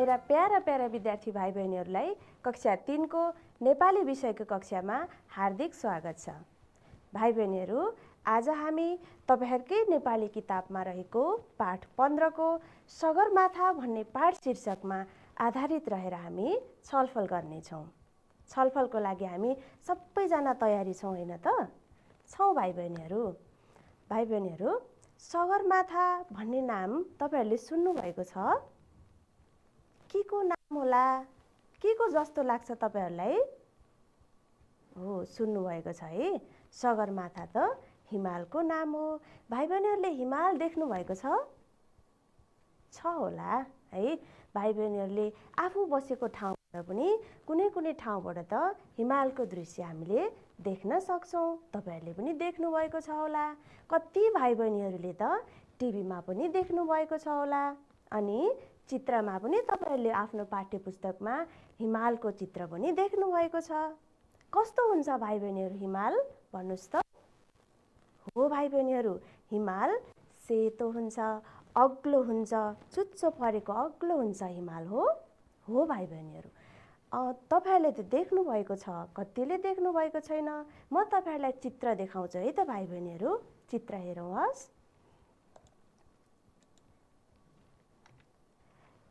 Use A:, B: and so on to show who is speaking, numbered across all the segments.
A: मेरा para para विद्यार्थी भाइ बहिनीहरूलाई कक्षा 3 को नेपाली विषयको कक्षामा हार्दिक स्वागत छ। भाइ बहिनीहरू, आज हामी तपाईहरुकै नेपाली किताबमा रहेको पाठ 15 को सगरमाथा भन्ने पाठ शीर्षकमा आधारित रहेर हामी छलफल गर्ने छौं। छलफलको लागि हामी सबैजना तयारी छौं हैन त? छौं भाइ बहिनीहरू। भाइ बहिनीहरू, सगरमाथा भन्ने नाम तपाईहरुले सुन्नु भएको छ? के को नाम होला? के को जस्तो लाग्छ तपाईहरुलाई? हो, सुन्नु भएको छ है। सगरमाथा त हिमालको नाम हो। भाइ बहिनीहरूले हिमाल देख्नु भएको छ होला है। भाइ बहिनीहरूले आफू बसेको ठाउँबाट पनि कुनै कुनै ठाउँबाट त हिमालको दृश्य हामीले देख्न सक्छौं। तपाईहरुले पनि देख्नु भएको छ होला। कति भाइ बहिनीहरूले त टिभीमा पनि देख्नु भएको छ होला। अनि चित्रमा पनि तपाईहरुले आफ्नो पाठ्यपुस्तकमा हिमालको चित्र पनि देख्नु भएको छ। कस्तो हुन्छ भाइ बहिनीहरू हिमाल? भन्नुस् त। हो भाइ बहिनीहरू, हिमाल सेतो हुन्छ, अग्लो हुन्छ, चुच्चो परेको अग्लो हुन्छ हिमाल हो भाइ बहिनीहरू। तपाईहरुले त देख्नु भएको छ, कतिले देख्नु भएको छैन। म तपाईहरुलाई चित्र देखाउँछु है त भाइ बहिनीहरू। चित्र हेरौँस्।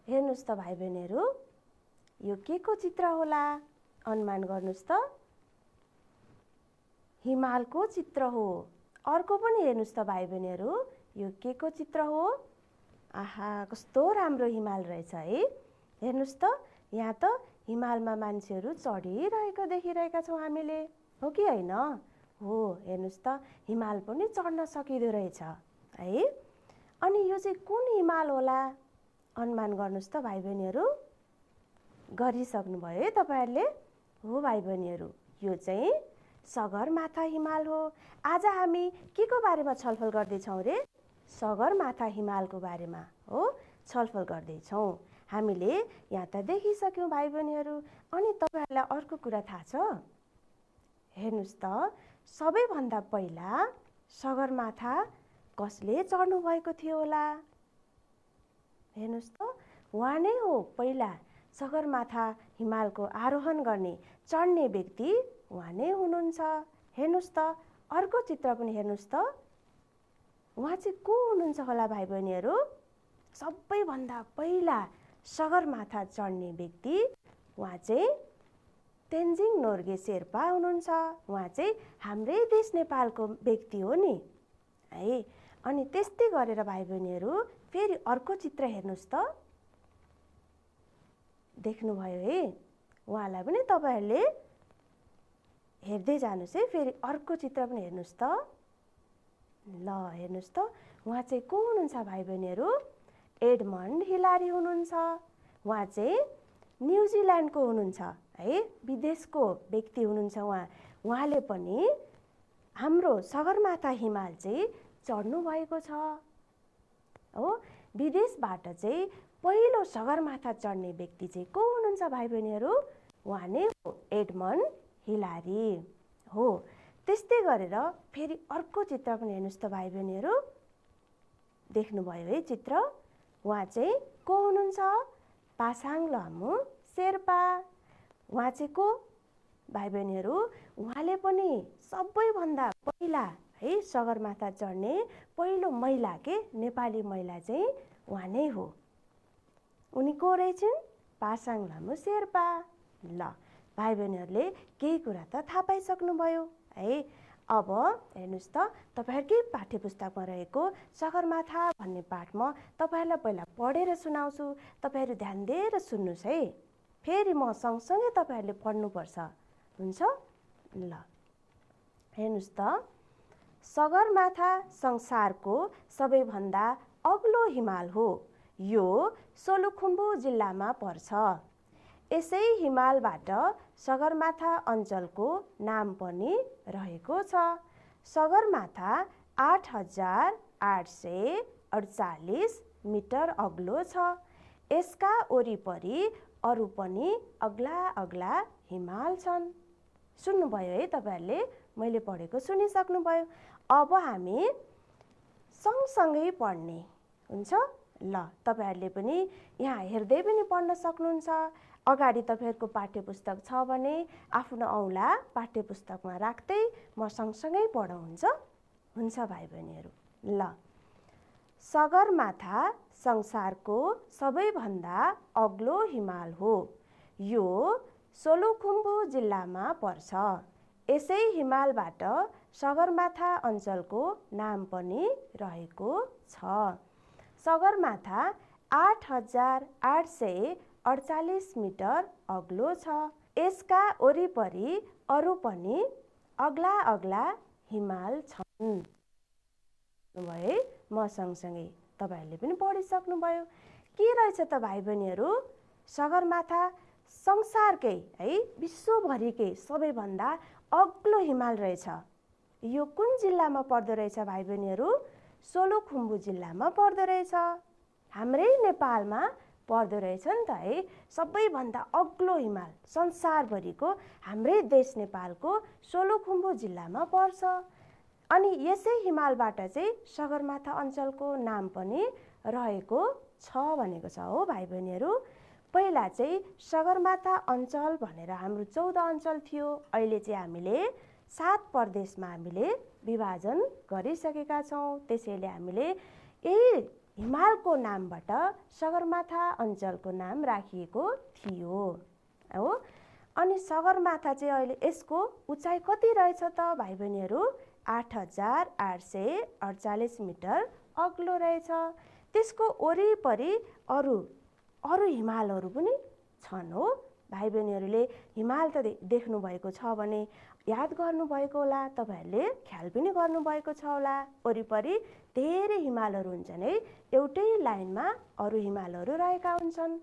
A: हेर्नुस् त भाइ बहिनीहरू, यो के को चित्र होला? अनुमान गर्नुस् त। हिमालको चित्र हो। अर्को पनि हेर्नुस् त भाइ बहिनीहरू, यो के को चित्र हो? आहा, कस्तो राम्रो हिमाल रहेछ है। हेर्नुस् त, यहाँ त हिमालमा मान्छेहरू चढिरहेको देखिरहेका छौं हामीले। हो कि हैन? हो, हेर्नुस् त, हिमाल पनि चढ्न सकिदो रहेछ है। अनि यो चाहिँ कुन हिमाल होला? अनुमान गर्नुस् त भाइ बहिनीहरू। गरिसक्नु भयो है तपाईहरुले? हो भाइ बहिनीहरू, यो चाहिँ सगरमाथा हिमाल हो। आज हामी के को बारेमा छलफल गर्दै छौं रे? सगरमाथा हिमालको बारेमा हो छलफल गर्दै छौं। हामीले यहाँ त देखिसक्यौं भाइ बहिनीहरू। अनि तपाईहरुलाई अर्को कुरा थाहा छ? हेर्नुस् त, सबैभन्दा पहिला सगरमाथा कसले चढ्नु भएको थियो होला? हेर्नुस् त, उहाँ नै हो पहिला सगरमाथा हिमालको आरोहण गर्ने, चढ्ने व्यक्ति उहाँ नै हुनुहुन्छ। हेर्नुस् त, अर्को चित्र पनि हेर्नुस् त। उहाँ चाहिँ को हुनुहुन्छ होला भाइ बहिनीहरू? सबैभन्दा पहिला सगरमाथा चढ्ने व्यक्ति उहाँ चाहिँ तेन्जिङ नोर्गे शेर्पा हुनुहुन्छ। उहाँ चाहिँ हाम्रै देश नेपालको व्यक्ति हो नि है। अनि त्यस्तै गरेर भाइ बहिनीहरू फेरि अर्को चित्र हेर्नुस् त। देख्नुभयो है? उहाँलाई पनि तपाईहरुले हेर्दै जानुस् है। फेरि अर्को चित्र पनि हेर्नुस् त। ल, हेर्नुस् त, उहाँ चाहिँ को हुनुहुन्छ भाइ बहिनीहरू? एडमन्ड हिलारी हुनुहुन्छ। उहाँ चाहिँ न्युजिल्यान्डको हुनुहुन्छ है, विदेशको व्यक्ति हुनुहुन्छ उहाँ। उहाँले पनि हाम्रो सगरमाथा हिमाल चाहिँ चढ्नु भएको छ हो। विदेशबाट चाहिँ पहिलो सगरमाथा चढ्ने व्यक्ति चाहिँ को हुनुहुन्छ भाइ बहिनीहरू? उहाँ नै हो एडमन्ड हिलारी हो। त्यस्तै गरेर फेरि अर्को चित्र पनि हेर्नुस् त भाइ बहिनीहरू। देख्नुभयो है चित्र? उहाँ चाहिँ को हुनुहुन्छ? पासाङ लामो शेर्पा। उहाँ चाहिँ को भाइ बहिनीहरू? उहाँले पनि सबैभन्दा पहिला है सगरमाथा चढ्ने पहिलो महिला के नेपाली महिला चाहिँ उहाँ नै हो। उनी को रहेछन्? पासाङ लामो शेर्पा। ल, भाइ बहिनीहरूले केही कुरा त थाहा पाइसक्नुभयो है। अब हेर्नुस् त, तपाईहरुकै पाठ्यपुस्तकमा रहेको सगरमाथा भन्ने पाठ म तपाईहरुलाई पहिला पढेर सुनाउँछु। तपाईहरु ध्यान दिएर सुन्नुस् है। फेरि म सँगसँगै तपाईहरुले पढ्नुपर्छ। हुन्छ? ल, हेर्नुस् त, सगरमाथा संसारको सबैभन्दा अग्लो हिमाल हो। यो सोलुखुम्बु जिल्लामा पर्छ। यसै हिमालबाट सगरमाथा अञ्चलको नाम पनि रहेको छ। सगरमाथा 8848 मिटर अग्लो छ। यसका वरिपरि अरू पनि अग्ला अग्ला हिमाल छन्। सुन्नुभयो है तपाईहरुले? मैले पढेको सुनिसक्नुभयो। अब हामी सँगसँगै पढ्ने हुन्छ। ल तपाईहरुले पनि यहाँ हेर्दै पनि पढ्न सक्नुहुन्छ। अगाडि तपाईहरुको पाठ्यपुस्तक छ भने आफ्नो औँला पाठ्यपुस्तकमा राख्दै म सँगसँगै पढाउँछ। हुन्छ भाइ बहिनीहरु। ल सगरमाथा संसारको सबैभन्दा अग्लो हिमाल हो। यो सोलुखुम्बु जिल्लामा पर्छ। यसै हिमालबाट सगरमाथा अञ्चलको नाम पनि रहेको छ। सगरमाथा 8848 मिटर अग्लो छ। यसका वरिपरि अरु पनि अग्ला अग्ला हिमाल छन्। भए म सँगसँगै तपाईहरुले पनि पढिसक्नुभयो। के रहेछ त भाइ बहिनीहरु? सगरमाथा संसारकै है विश्वभरिकै सबैभन्दा अग्लो हिमाल रहेछ। यो कुन जिल्लामा पर्दो रहेछ भाइ बहिनीहरु? सोलुखुम्बु जिल्लामा पर्दो रहेछ। हाम्रै नेपालमा पर्दो रहेछ नि त है। सबैभन्दा अग्लो हिमाल संसारभरिको हाम्रै देश नेपालको सोलुखुम्बु जिल्लामा पर्छ। अनि यसै हिमालबाट चाहिँ सगरमाथा अञ्चलको नाम पनि रहेको छ भनेको छ हो भाइ बहिनीहरु। पहिला चाहिँ सगरमाथा अञ्चल भनेर हाम्रो 14 अञ्चल थियो। अहिले चाहिँ हामीले 7 प्रदेशमा हामीले विभाजन गरिसकेका छौं। त्यसैले हामीले यही हिमालको नामबाट सगरमाथा अञ्चलको नाम राखिएको थियो हो। अनि सगरमाथा चाहिँ अहिले यसको उचाइ कति रहेछ त भाइ बहिनीहरु? 8848 मिटर अग्लो रहेछ। त्यसको वरिपरि अरु हिमालहरु पनि छन् हो। भाइ बहिनीहरुले हिमाल त देख्नु भएको छ भने याद गर्नु भएको होला, तपाईहरुले ख्याल पनि गर्नु भएको छ होला। वरिपरि धेरै हिमालहरु हुन्छन् है। एउटै लाइनमा अरु हिमालहरु रहेका हुन्छन्।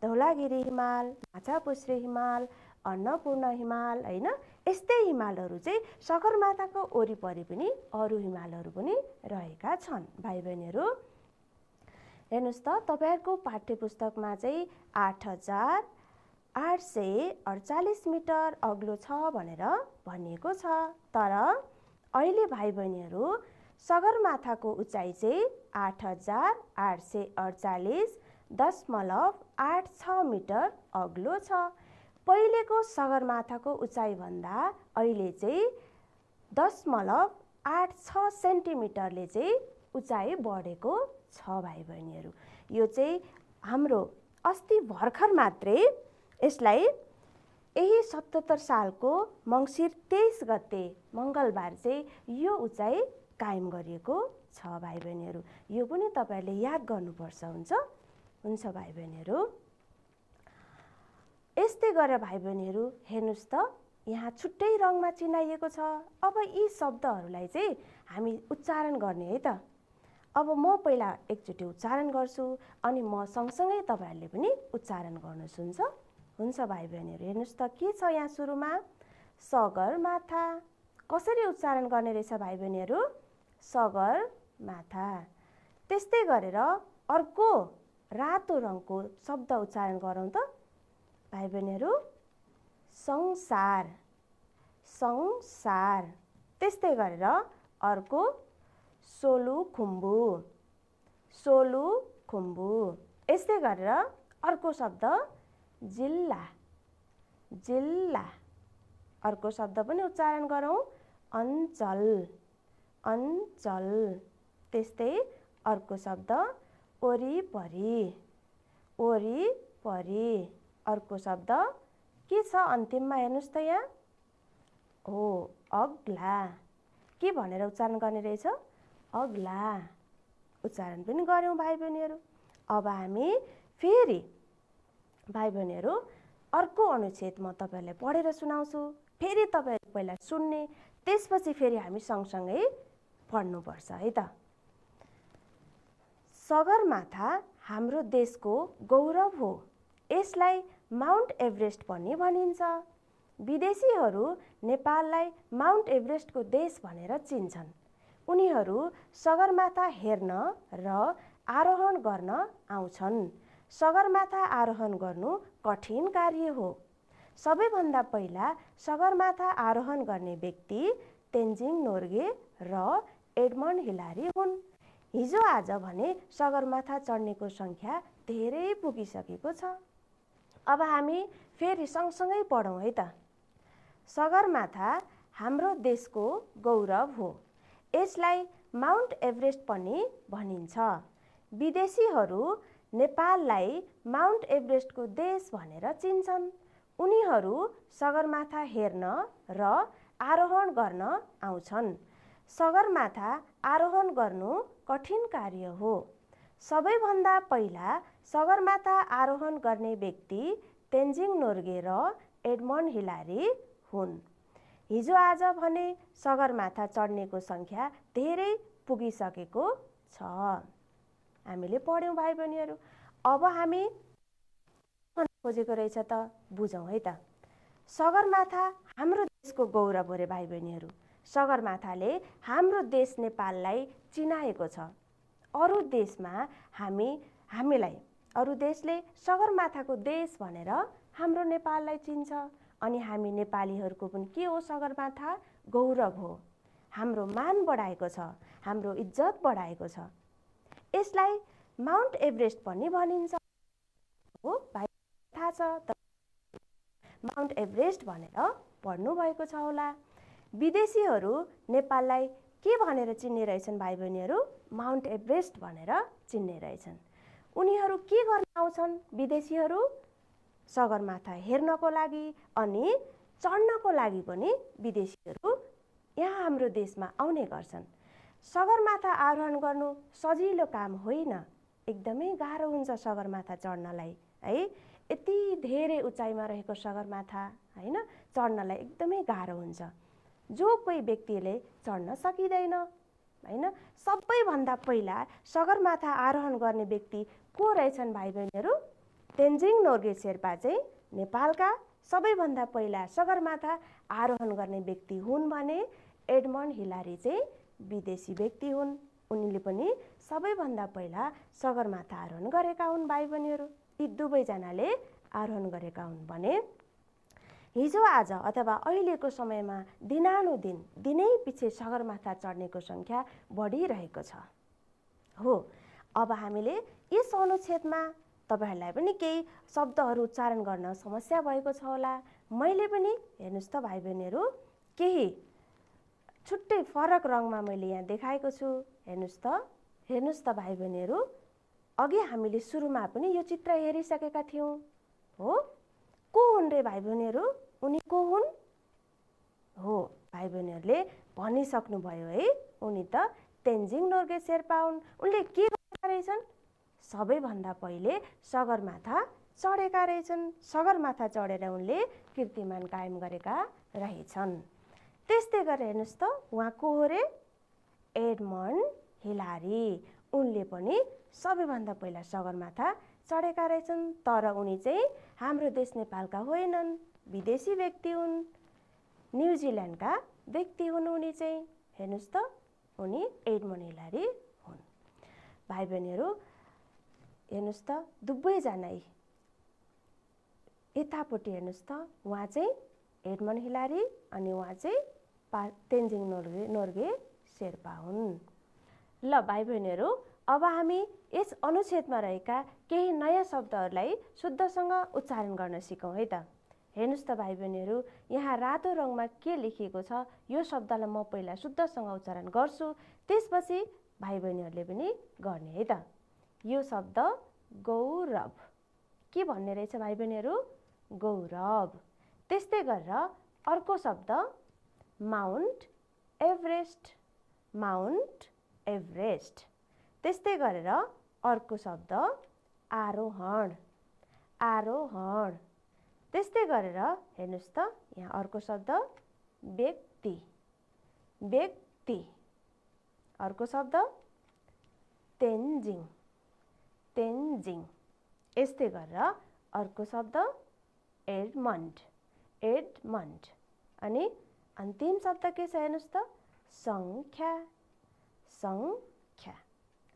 A: धौलागिरी हिमाल, माछापुच्छ्रे हिमाल, अन्नपूर्ण हिमाल हैन। यस्तै हिमालहरु चाहिँ सगरमाथाको वरिपरि पनि अरु हिमालहरु पनि रहेका छन्। भाइ बहिनीहरु हेर्नुस् त तपाईहरुको पाठ्यपुस्तकमा चाहिँ 8848 मिटर अग्लो छ भनेर भनिएको छ। तर अहिले भाइ बहिनीहरु सगरमाथाको उचाइ चाहिँ 8848.86 मिटर अग्लो छ। पहिलेको सगरमाथाको उचाइ भन्दा अहिले चाहिँ 0.86 सेन्टिमिटरले चाहिँ उचाइ बढेको छ भाइ बहिनीहरु। यो चाहिँ हाम्रो अस्ति भर्खर मात्रै यसलाई यही 77 सालको मंसिर 23 गते मंगलबार चाहिँ यो उचाइ कायम गरिएको छ भाइ बहिनीहरु। यो पनि तपाईहरुले याद गर्नुपर्छ। हुन्छ भाइ बहिनीहरु। यस्तै गरेर भाइ बहिनीहरु हेर्नुस् त यहाँ छुट्टै रङमा चिनाइएको छ। अब यी शब्दहरुलाई चाहिँ हामी उच्चारण गर्ने है त। अब म पहिला एकचोटी उच्चारण गर्छु अनि म सँगसँगै तपाईहरुले पनि उच्चारण गर्नुहुन्छ। हुन्छ भाइ बहिनीहरु हेर्नुस् त के छ यहाँ सुरुमा? सगरमाथा। कसरी उच्चारण गर्ने रहेछ भाइ बहिनीहरु? सगरमाथा। त्यस्तै गरेर अर्को रातो रङको शब्द उच्चारण गरौँ त भाइ बहिनीहरु। संसार। संसार। त्यस्तै गरेर अर्को सोलुखुम्बु। सोलुखुम्बु। यस्तै गरेर अर्को शब्द जिल्ला। जिल्ला। अर्को शब्द पनि उच्चारण गरौँ अञ्चल। अञ्चल। त्यस्तै अर्को शब्द वरिपरि। वरिपरि। अर्को शब्द के छ अन्तिममा हेर्नुस् त यहाँ? हो अग्ला। के भनेर उच्चारण गर्ने रहेछ? अग्ला। उच्चारण पनि गर्यौं भाइ बहिनीहरु। अब हामी फेरि भाइ बहिनीहरु अर्को अनुच्छेद म तपाईहरुलाई पढेर सुनाउँछु। फेरि तपाईहरु पहिला सुन्ने, त्यसपछि फेरि हामी सँगसँगै पढ्नुपर्छ है त। सगरमाथा हाम्रो देशको गौरव हो। यसलाई माउन्ट एभरेस्ट पनि भनिन्छ। विदेशीहरू नेपाललाई माउन्ट एभरेस्टको देश भनेर चिन्छन्। उनीहरू सगरमाथा हेर्न र आरोहण गर्न आउँछन्। सगरमाथा आरोहण गर्नु कठिन कार्य हो। सबैभन्दा पहिला सगरमाथा आरोहण गर्ने व्यक्ति तेन्जिङ नोर्गे र एडमन्ड हिलारी हुन्। हिजो आज भने सगरमाथा चढ्नेको सङ्ख्या धेरै पुगिसकेको छ। अब हामी फेरि सँगसँगै पढौँ है त। सगरमाथा हाम्रो देशको गौरव हो। यसलाई माउन्ट एभरेस्ट पनि भनिन्छ। विदेशीहरू नेपाललाई माउन्ट एभरेस्टको देश भनेर चिन्छन्। उनीहरू सगरमाथा हेर्न र आरोहण गर्न आउँछन्। सगरमाथा आरोहण गर्नु कठिन कार्य हो। सबैभन्दा पहिला सगरमाथा आरोहण गर्ने व्यक्ति तेन्जिङ नोर्गे र एडमन्ड हिलारी हुन्। हिजो आज भने सगरमाथा चढ्नेको सङ्ख्या धेरै पुगिसकेको छ। हामीले पढ्यौँ भाइ बहिनीहरू। अब हामी खोजेको रहेछ त बुझौँ है त। सगरमाथा हाम्रो देशको गौरव हो रे भाइ बहिनीहरू। सगरमाथाले हाम्रो देश नेपाललाई चिनाएको छ। अरू देशमा हामीलाई अरू देशले सगरमाथाको देश भनेर हाम्रो नेपाललाई चिन्छ। अनि हामी नेपालीहरूको पनि के हो सगरमाथा? गौरव हो। हाम्रो मान बढाएको छ, हाम्रो इज्जत बढाएको छ। यसलाई माउन्ट एभरेस्ट पनि भनिन्छ हो भाइ, थाहा छ त? माउन्ट एभरेस्ट भनेर पढ्नु भएको छ होला। विदेशीहरू नेपाललाई के भनेर चिन्ने रहेछन् भाइ बहिनीहरू? माउन्ट एभरेस्ट भनेर चिन्ने रहेछन्। उनीहरू के गर्न आउँछन् विदेशीहरू? सगरमाथा हेर्नको लागि अनि चढ्नको लागि पनि विदेशीहरू यहाँ हाम्रो देशमा आउने गर्छन्। सगरमाथा आरोहण गर्नु सजिलो काम होइन, एकदमै गाह्रो हुन्छ सगरमाथा चढ्नलाई है। यति धेरै उचाइमा रहेको सगरमाथा होइन, चढ्नलाई एकदमै गाह्रो हुन्छ। जो कोही व्यक्तिले चढ्न सकिँदैन होइन। सबैभन्दा पहिला सगरमाथा आरोहण गर्ने व्यक्ति को रहेछन् भाइ बहिनीहरू? तेन्जिङ नोर्गे शेर्पा चाहिँ नेपालका सबैभन्दा पहिला सगरमाथा आरोहण गर्ने व्यक्ति हुन् भने एडमन्ड हिलारी चाहिँ विदेशी व्यक्ति हुन्। उनीले पनि सबैभन्दा पहिला सगरमाथा आरोहण गरेका हुन् भाइ बहिनीहरू। यी दुवैजनाले आरोहण गरेका हुन् भने हिजो आज अथवा अहिलेको समयमा दिनानुदिन दिनै पछि सगरमाथा चढ्नेको सङ्ख्या बढिरहेको छ हो। अब हामीले यस अनुच्छेदमा तपाईहरूलाई पनि केही शब्दहरू उच्चारण गर्न समस्या भएको छ होला। मैले पनि हेर्नुहोस् त भाइ बहिनीहरू केही छुट्टै फरक रङमा मैले यहाँ देखाएको छु। हेर्नुहोस् त भाइ बहिनीहरू, अघि हामीले सुरुमा पनि यो चित्र हेरिसकेका थियौँ हो। को हुन् रे भाइ बहिनीहरू? उनी को हुन्? हो भाइ बहिनीहरूले भनिसक्नुभयो है। उनी त तेन्जिङ नोर्गे शेर्पा हुन्। उनले के गरेका रहेछन्? सबैभन्दा पहिले सगरमाथा चढेका रहेछन्। सगरमाथा चढेर उनले कीर्तिमान कायम गरेका रहेछन्। त्यस्तै गरेर हेर्नुहोस् त उहाँ को हो रे? एडमन्ड हिलारी। उनले पनि सबैभन्दा पहिला सगरमाथा चढेका रहेछन्। तर उनी चाहिँ हाम्रो देश नेपालका होइनन्, विदेशी व्यक्ति हुन्, न्युजिल्यान्डका व्यक्ति हुन् उनी चाहिँ। हेर्नुहोस् त उनी एडमन्ड हिलारी हुन्। भाइ बहिनीहरू हेर्नुहोस् त दुवैजना यतापट्टि हेर्नुहोस् त उहाँ चाहिँ एडमन्ड हिलारी अनि उहाँ चाहिँ तेन्जिङ नोर्गे शेर्पा हुन्। ल भाइ बहिनीहरू अब हामी यस अनुच्छेदमा रहेका केही नयाँ शब्दहरूलाई शुद्धसँग उच्चारण गर्न सिकौँ है त। हेर्नुहोस् त भाइ बहिनीहरू यहाँ रातो रङमा के लेखिएको छ यो शब्दलाई म पहिला शुद्धसँग उच्चारण गर्छु, त्यसपछि भाइ बहिनीहरूले पनि गर्ने है त। यो शब्द गौरव। के भन्ने रहेछ भाइ बहिनीहरू? गौरव। त्यस्तै गरेर अर्को शब्द माउन्ट एभरेस्ट। Mount Everest. त्यस्तै गरेर अर्को शब्द आरोहण। आरोहण। त्यस्तै गरेर हेर्नुहोस् त यहाँ अर्को शब्द व्यक्ति। व्यक्ति। अर्को शब्द तेन्जिङ। तेन्जिङ। यस्तै गरेर अर्को शब्द एडमन्ड। एडमन्ड। अनि अन्तिम शब्द के छ हेर्नुहोस् त? सङ्ख्या। सङ्ख्या।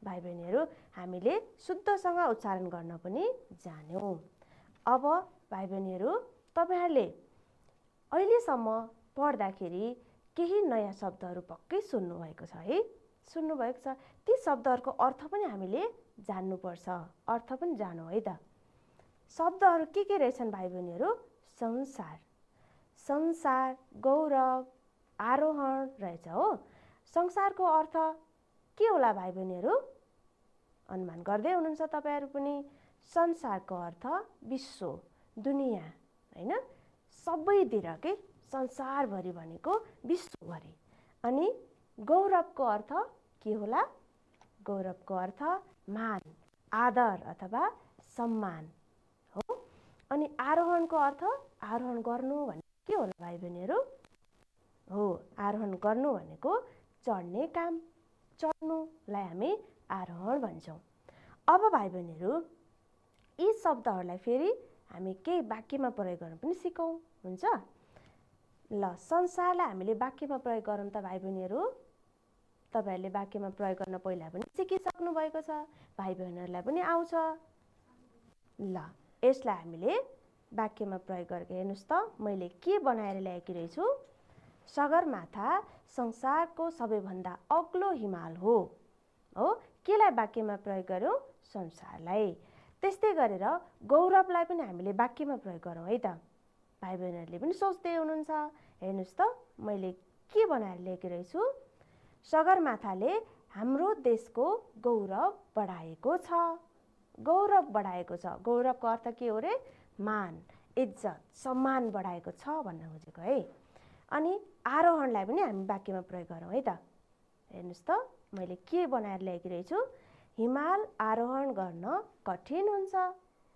A: भाइ बहिनीहरू हामीले शुद्धसँग उच्चारण गर्न पनि जान्यौँ। अब भाइ बहिनीहरू तपाईहरूले अहिलेसम्म पढ्दाखेरि केही नयाँ शब्दहरू पक्कै सुन्नुभएको छ है। सुन्नुभएको छ। ती शब्दहरूको अर्थ पनि हामीले जान्नुपर्छ, अर्थ पनि जानु है त। शब्दहरू के रहेछन् भाइ बहिनीहरू? संसार, संसार, गौरव, आरोहण रहेछ हो। संसारको अर्थ के होला भाइ बहिनीहरू? अनुमान गर्दै हुनुहुन्छ तपाईँहरू पनि। संसारको अर्थ विश्व, दुनियाँ हैन, सबैतिर के संसारभरि भनेको विश्वभरि। अनि गौरवको अर्थ के होला? गौरवको अर्थ मान, आदर अथवा सम्मान हो। अनि आरोहणको अर्थ आरोहण गर्नु भनेको के होला भाइ बहिनीहरू? हो, आरोहण गर्नु भनेको चढ्ने काम, चढ्नुलाई हामी आरोहण भन्छौँ। अब भाइ बहिनीहरू यी शब्दहरूलाई फेरि हामी केही वाक्यमा प्रयोग गर्न पनि सिकौँ, हुन्छ? ल, संसारलाई हामीले वाक्यमा प्रयोग गरौँ त भाइ बहिनीहरू। तपाईँहरूले वाक्यमा प्रयोग गर्न पहिला पनि सिकिसक्नु भएको छ, भाइ बहिनीहरूलाई पनि आउँछ। ल, यसलाई हामीले वाक्यमा प्रयोग गरेर हेर्नुहोस् त। मैले के बनाएर ल्याएकी रहेछु? सगरमाथा संसारको सबैभन्दा अग्लो हिमाल हो। हो, केलाई वाक्यमा प्रयोग गर्यौँ? संसारलाई। त्यस्तै गरेर गौरवलाई पनि हामीले वाक्यमा प्रयोग गरौँ है त। भाइ बहिनीहरूले पनि सोच्दै हुनुहुन्छ। हेर्नुहोस् त, मैले के बनाएर ल्याएकी रहेछु? सगरमाथाले हाम्रो देशको गौरव बढाएको छ। गौरव बढाएको छ। गौरवको अर्थ के हो रे? मान, इज्जत, सम्मान बढाएको छ भन्न खोजेको है। अनि आरोहणलाई पनि हामी वाक्यमा प्रयोग गरौँ है त। हेर्नुहोस् त, मैले के बनाएर ल्याएकी रहेछु? हिमाल आरोहण गर्न कठिन हुन्छ।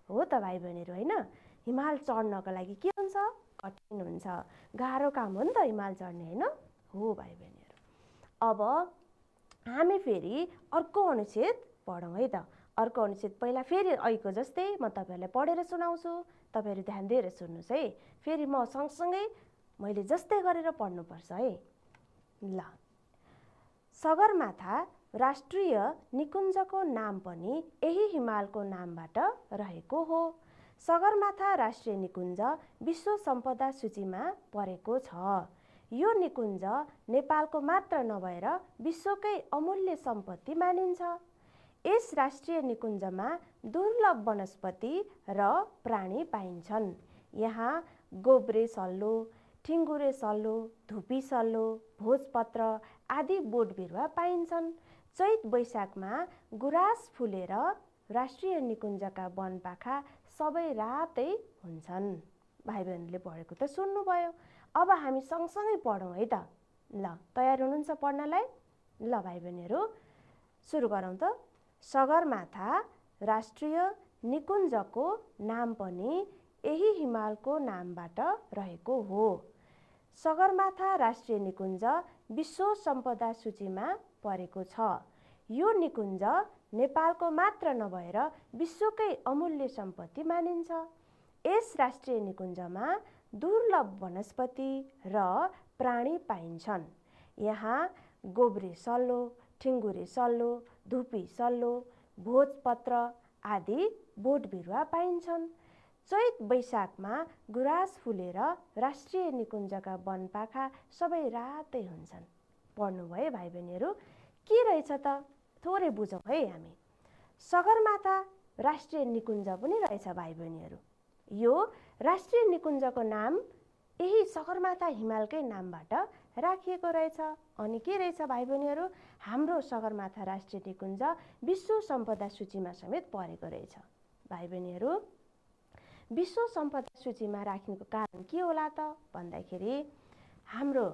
A: हो त भाइ बहिनीहरू, होइन? हिमाल चढ्नको लागि के हुन्छ? कठिन हुन्छ, गाह्रो काम हो नि त हिमाल चढ्ने, होइन? हो भाइ बहिनीहरू। अब हामी फेरि अर्को अनुच्छेद पढौँ है त। अर्को अनुच्छेद पहिला फेरि ऐको जस्तै म तपाईँहरूलाई पढेर सुनाउँछु, तपाईँहरू ध्यान दिएर सुन्नुहोस् है। फेरि म सँगसँगै मैले जस्तै गरेर पढ्नुपर्छ है। ल, सगरमाथा राष्ट्रिय निकुञ्जको नाम पनि यही हिमालको नामबाट रहेको हो। सगरमाथा राष्ट्रिय निकुञ्ज विश्व सम्पदा सूचीमा परेको छ। यो निकुञ्ज नेपालको मात्र नभएर विश्वकै अमूल्य सम्पत्ति मानिन्छ। यस राष्ट्रिय निकुञ्जमा दुर्लभ वनस्पति र प्राणी पाइन्छन्। यहाँ गोब्रे सल्लो, ठिङ्गुरे सल्लो, धुपी सल्लो, भोजपत्र आदि बोट बिरुवा पाइन्छन्। चैत वैशाखमा गुराँस फुलेर राष्ट्रिय निकुञ्जका वनपाखा सबै रातै हुन्छन्। भाइ बहिनीले पढेको त सुन्नुभयो। अब हामी सँगसँगै पढौँ है त। ल, तयार हुनुहुन्छ पढ्नलाई? ल भाइ बहिनीहरू, सुरु गरौँ त। सगरमाथा राष्ट्रिय निकुञ्जको नाम पनि यही हिमालको नामबाट रहेको हो। सगरमाथा राष्ट्रिय निकुञ्ज विश्व सम्पदा सूचीमा परेको छ। यो निकुञ्ज नेपालको मात्र नभएर विश्वकै अमूल्य सम्पत्ति मानिन्छ। यस राष्ट्रिय निकुञ्जमा दुर्लभ वनस्पति र प्राणी पाइन्छन्। यहाँ गोब्रे सल्लो, ठिङ्गुरे सल्लो, धुपी सल्लो, भोजपत्र आदि बोट बिरुवा पाइन्छन्। चैत वैशाखमा गुराँस फुलेर राष्ट्रिय निकुञ्जका वनपाखा सबै रातै हुन्छन्। पढ्नुभयो भाइ बहिनीहरू? के रहेछ त? थोरै बुझौँ है हामी। सगरमाथा राष्ट्रिय निकुञ्ज पनि रहेछ भाइ बहिनीहरू। यो राष्ट्रिय निकुञ्जको नाम यही सगरमाथा हिमालकै नामबाट राखिएको रहेछ। अनि के रहेछ भाइ बहिनीहरू? हाम्रो सगरमाथा राष्ट्रिय निकुञ्ज विश्व सम्पदा सूचीमा समेत परेको रहेछ। भाइ बहिनीहरू, विश्व सम्पदा सूचीमा राख्नुको कारण के होला त भन्दाखेरि हाम्रो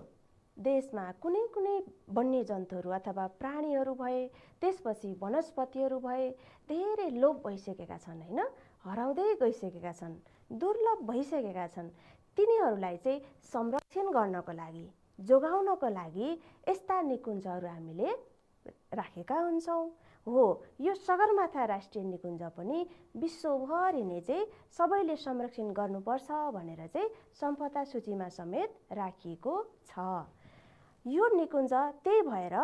A: देशमा कुनै कुनै वन्यजन्तुहरू अथवा प्राणीहरू भए, त्यसपछि वनस्पतिहरू भए धेरै लोप भइसकेका छन्, होइन? हराउँदै गइसकेका छन्, दुर्लभ भइसकेका छन्। तिनीहरूलाई चाहिँ संरक्षण गर्नको लागि, जोगाउनको लागि यस्ता निकुञ्जहरू हामीले राखेका हुन्छौँ। हो, यो सगरमाथा राष्ट्रिय निकुञ्ज पनि विश्वभरि नै चाहिँ सबैले संरक्षण गर्नुपर्छ भनेर चाहिँ सम्पदा सूचीमा समेत राखिएको छ। यो निकुञ्ज त्यही भएर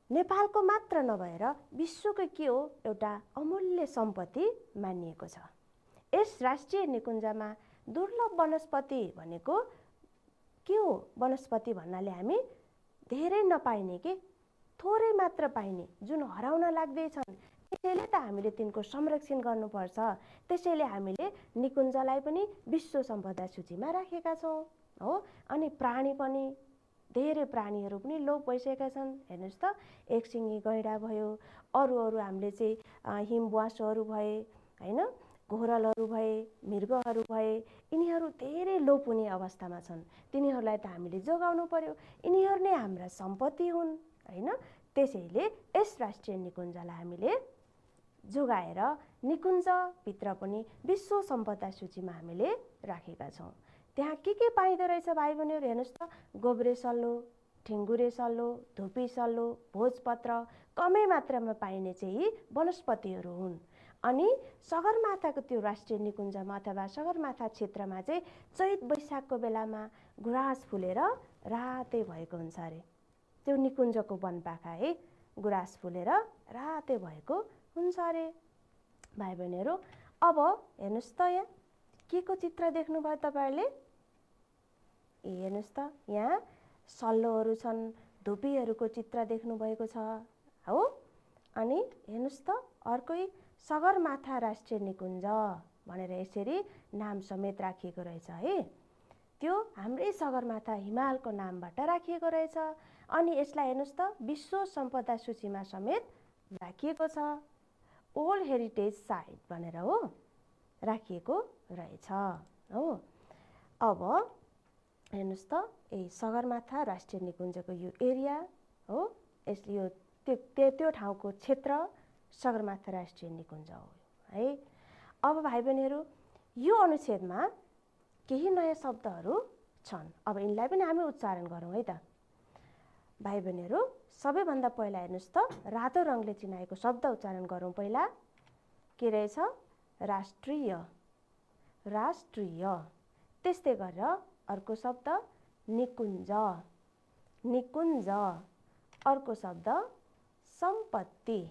A: नेपालको मात्र नभएर विश्वकै के हो? एउटा अमूल्य सम्पत्ति मानिएको छ। यस राष्ट्रिय निकुञ्जमा दुर्लभ वनस्पति भनेको के हो? वनस्पति भन्नाले हामी धेरै नपाइने के थोरै मात्र पाइने जुन हराउन लाग्दैछन्, त्यसैले त हामीले तिनको संरक्षण गर्नुपर्छ। त्यसैले हामीले निकुञ्जलाई पनि विश्व सम्पदा सूचीमा राखेका छौँ हो। अनि प्राणी पनि धेरै प्राणीहरू पनि लोप भइसकेका छन्। हेर्नुहोस् त, एकसिङे गैँडा भयो, अरू हामीले चाहिँ हिमबुवासोहरू भए होइन, घोरलहरू भए, मृगहरू भए, यिनीहरू धेरै लोप हुने अवस्थामा छन्। तिनीहरूलाई त हामीले जोगाउनु पर्यो, यिनीहरू नै हाम्रा सम्पत्ति हुन् होइन। त्यसैले यस राष्ट्रिय निकुञ्जलाई हामीले जोगाएर निकुञ्जभित्र पनि विश्व सम्पदा सूचीमा हामीले राखेका छौँ। त्यहाँ के पाइँदो रहेछ भाइ बहिनीहरू, हेर्नुहोस् त, गोब्रे सल्लो, ठिङ्गुरे सल्लो, धुपी सल्लो, भोजपत्र, कमै मात्रामा पाइने चाहिँ वनस्पतिहरू हुन्। अनि सगरमाथाको त्यो राष्ट्रिय निकुञ्जमा अथवा सगरमाथा क्षेत्रमा चाहिँ चैत वैशाखको बेलामा गुराँस फुलेर रातै भएको हुन्छ अरे। त्यो निकुञ्जको वनपाखा है, गुराँस फुलेर रातै भएको हुन्छ अरे भाइ बहिनीहरू। अब हेर्नुहोस् त, यहाँ के को चित्र देख्नुभयो तपाईँहरूले? हेर्नुहोस् त, यहाँ सल्लोहरू छन्, धुपीहरूको चित्र देख्नुभएको छ हो। अनि हेर्नुहोस् त, अर्कै सगरमाथा राष्ट्रिय निकुञ्ज भनेर यसरी नाम समेत राखिएको रहेछ है। त्यो हाम्रै सगरमाथा हिमालको नामबाट राखिएको रहेछ। अनि यसलाई हेर्नुहोस् त, विश्व सम्पदा सूचीमा समेत राखिएको छ, वर्ल्ड हेरिटेज साइट भनेर हो राखिएको रहेछ हो। अब हेर्नुहोस् त, यही सगरमाथा राष्ट्रिय निकुञ्जको यो एरिया हो, यो त्यो ठाउँको क्षेत्र सगरमाथा राष्ट्रिय निकुञ्ज हो है। अब भाइ बहिनीहरू, यो अनुच्छेदमा केही नयाँ शब्दहरू छन्। अब यिनलाई पनि हामी उच्चारण गरौँ है त भाइ बहिनीहरू। सबैभन्दा पहिला हेर्नुहोस् त, रातो रङले चिनाएको शब्द उच्चारण गरौँ पहिला। के रहेछ? राष्ट्रिय, राष्ट्रिय। त्यस्तै गरेर अर्को शब्द निकुञ्ज, निकुञ्ज। अर्को शब्द सम्पत्ति,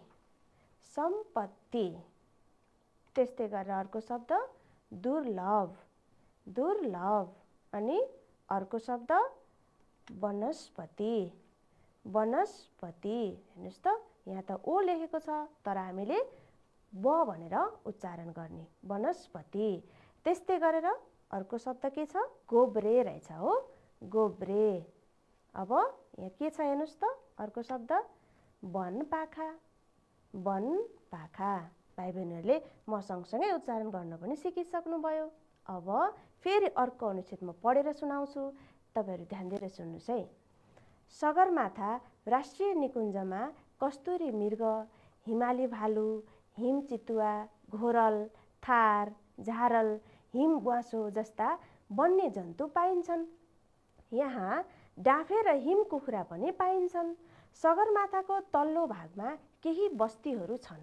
A: सम्पत्ति। त्यस्तै गरेर अर्को शब्द दुर्लभ, दुर्लभ। अनि अर्को शब्द वनस्पति, वनस्पति। हेर्नुहोस् त, यहाँ त ओ लेखेको छ तर हामीले ब भनेर उच्चारण गर्ने, वनस्पति। त्यस्तै गरेर अर्को शब्द के छ? गोब्रे रहेछ हो, गोब्रे। अब यहाँ के छ हेर्नुहोस् त, अर्को शब्द वनपाखा, वनपाखा। भाइ बहिनीहरूले म सँगसँगै उच्चारण गर्न पनि सिकिसक्नुभयो। अब फेरि अर्को अनुच्छेद म पढेर सुनाउँछु, तपाईँहरू ध्यान दिएर सुन्नुहोस् है। सगरमाथा राष्ट्रिय निकुञ्जमा कस्तुरी मृग, हिमाली भालु, हिमचितुवा, घोरल, थार, झारल, हिमबुवासो जस्ता वन्यजन्तु पाइन्छन्। यहाँ डाँफे र हिम कुखुरा पनि पाइन्छन्। सगरमाथाको तल्लो भागमा केही बस्तीहरू छन्।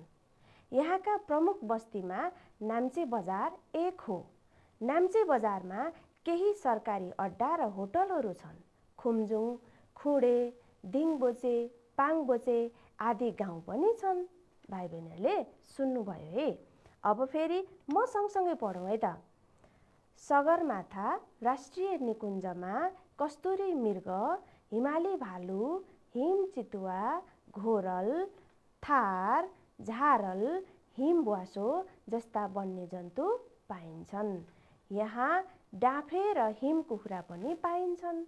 A: यहाँका प्रमुख बस्तीमा नाम्चे बजार एक हो। नाम्चे बजारमा केही सरकारी अड्डा र होटलहरू छन्। खुम्जुङ, खुडे, दिङबोचे, पाङबोचे आदि गाउँ पनि छन्। भाइ बहिनीहरूले सुन्नुभयो है। अब फेरि म सँगसँगै पढौँ है त। सगरमाथा राष्ट्रिय निकुञ्जमा कस्तुरी मृग, हिमाली भालु, हिमचितुवा, घोरल, थार, झारल, हिमबुवासो जस्ता वन्यजन्तु पाइन्छन्। यहाँ डाँफे र हिम कुखुरा पनि पाइन्छन्।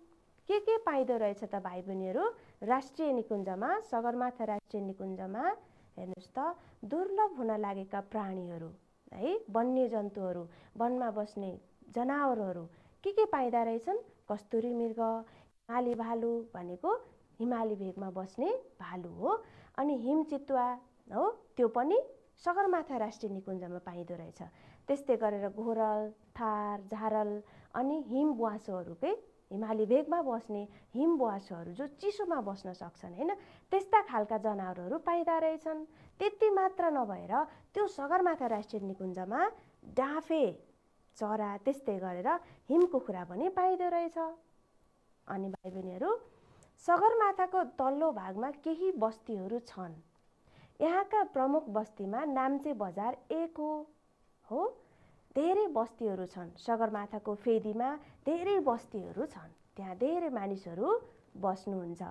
A: के पाइँदो रहेछ त भाइ बहिनीहरू राष्ट्रिय निकुञ्जमा, सगरमाथा राष्ट्रिय निकुञ्जमा? हेर्नुहोस् त, दुर्लभ हुन लागेका प्राणीहरू है, वन्यजन्तुहरू, वनमा बस्ने जनावरहरू के पाइँदा रहेछन्? कस्तुरी मृग, हिमाली भालु भनेको हिमाली भेगमा बस्ने भालु हो। अनि हिमचितुवा हो, त्यो पनि सगरमाथा राष्ट्रिय निकुञ्जमा पाइँदो रहेछ। त्यस्तै गरेर घोरल, थार, झारल अनि हिमबुवासोहरूकै हिमाली भेगमा बस्ने हिमबुवासोहरू जो चिसोमा बस्न सक्छन् होइन, त्यस्ता खालका जनावरहरू पाइँदा रहेछन्। त्यति मात्र नभएर त्यो सगरमाथा राष्ट्रिय निकुञ्जमा डाँफे चरा, त्यस्तै गरेर हिम कुखुरा पनि पाइँदो रहेछ। अनि भाइ बहिनीहरू, सगरमाथाको तल्लो भागमा केही बस्तीहरू छन्। यहाँका प्रमुख बस्तीमा नाम्चे बजार एक हो। धेरै बस्तीहरू छन्। सगरमाथाको फेदीमा धेरै बस्तीहरू छन्। त्यहाँ धेरै मानिसहरू बस्नुहुन्छ।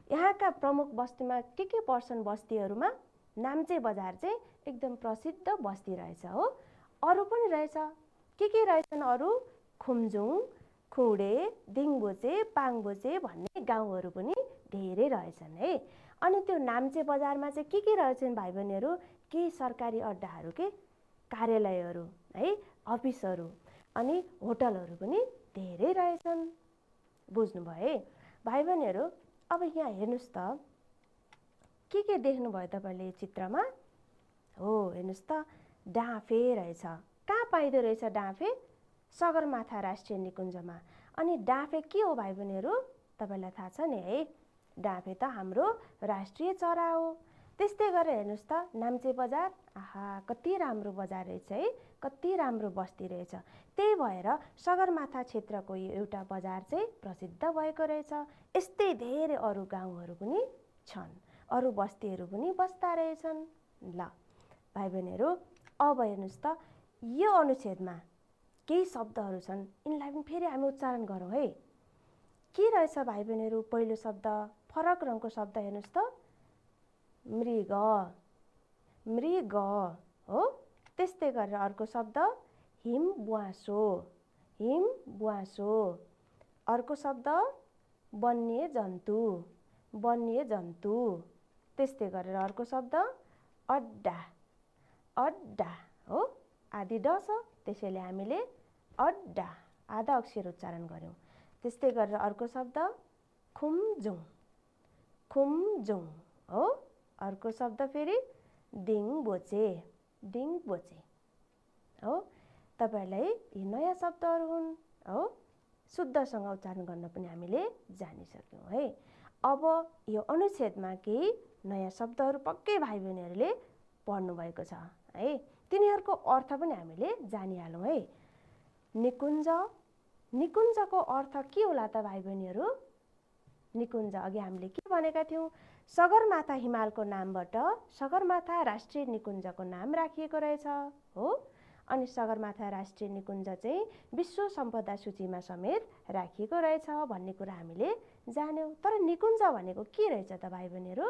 A: यहाँका प्रमुख बस्तीमा के पर्छन् बस्तीहरूमा? नाम्चे बजार चाहिँ एकदम प्रसिद्ध बस्ती रहेछ हो। अरू पनि रहेछ, के रहेछन् अरू? खुम्जुङ, खुडे, दिङबोचे, पाङबोचे भन्ने गाउँहरू पनि धेरै रहेछन् है। अनि त्यो नाम्चे बजारमा चाहिँ के रहेछन् भाइ बहिनीहरू? केही सरकारी अड्डाहरू, के कार्यालयहरू है, अफिसहरू अनि होटलहरू पनि धेरै रहेछन्। बुझ्नुभयो है भाइ बहिनीहरू? अब यहाँ हेर्नुहोस् त, के देख्नुभयो तपाईँले चित्रमा? हो, हेर्नुहोस् त, डाँफे रहेछ। कहाँ पाइँदो रहेछ डाँफे? सगरमाथा राष्ट्रिय निकुञ्जमा। अनि डाँफे के हो भाइ बहिनीहरू? तपाईँलाई थाहा छ नि है, डाँफे त हाम्रो राष्ट्रिय चरा हो। त्यस्तै गरेर हेर्नुहोस् त, नाम्चे बजार, आहा कति राम्रो बजार रहेछ है, कति राम्रो बस्ती रहेछ। त्यही भएर सगरमाथा क्षेत्रको यो एउटा बजार चाहिँ प्रसिद्ध भएको रहेछ। यस्तै धेरै अरू गाउँहरू पनि छन्, अरू बस्तीहरू पनि बस्दा रहेछन्। ल भाइ बहिनीहरू, अब हेर्नुहोस् त, यो अनुच्छेदमा केही शब्दहरू छन्, यिनलाई पनि फेरि हामी उच्चारण गरौँ है। के रहेछ भाइ बहिनीहरू? पहिलो शब्द, फरक रङको शब्द हेर्नुहोस् त, मृग, मृग हो। त्यस्तै गरेर अर्को शब्द हिमबुवासो, हिमबुवासो। अर्को शब्द वन्यजन्तु, वन्यजन्तु। त्यस्तै गरेर अर्को शब्द अड्डा, अड्डा हो। आदि ड छ, त्यसैले हामीले अड्डा आधा अक्षर उच्चारण गर्यौँ। त्यस्तै गरेर अर्को शब्द खुम्जुङ, खुम्जुङ हो। अर्को शब्द फेरि दिङबोचे, दिङबोचे हो। तपाईँहरूलाई यी नयाँ शब्दहरू हुन् हो, शुद्धसँग उच्चारण गर्न पनि हामीले जानिसक्यौँ है। अब यो अनुच्छेदमा केही नयाँ शब्दहरू पक्कै भाइ बहिनीहरूले पढ्नुभएको छ है। तिनीहरूको अर्थ पनि हामीले जानिहालौँ है। निकुञ्ज, निकुञ्जको अर्थ के होला त भाइ बहिनीहरू? निकुञ्ज अघि हामीले के भनेका थियौँ? सगरमाथा हिमालको नामबाट सगरमाथा राष्ट्रिय निकुञ्जको नाम राखिएको रहेछ हो। अनि सगरमाथा राष्ट्रिय निकुञ्ज चाहिँ विश्व सम्पदा सूचीमा समेत राखिएको रहेछ भन्ने कुरा हामीले जान्यौँ। तर निकुञ्ज भनेको के रहेछ त भाइ बहिनीहरू?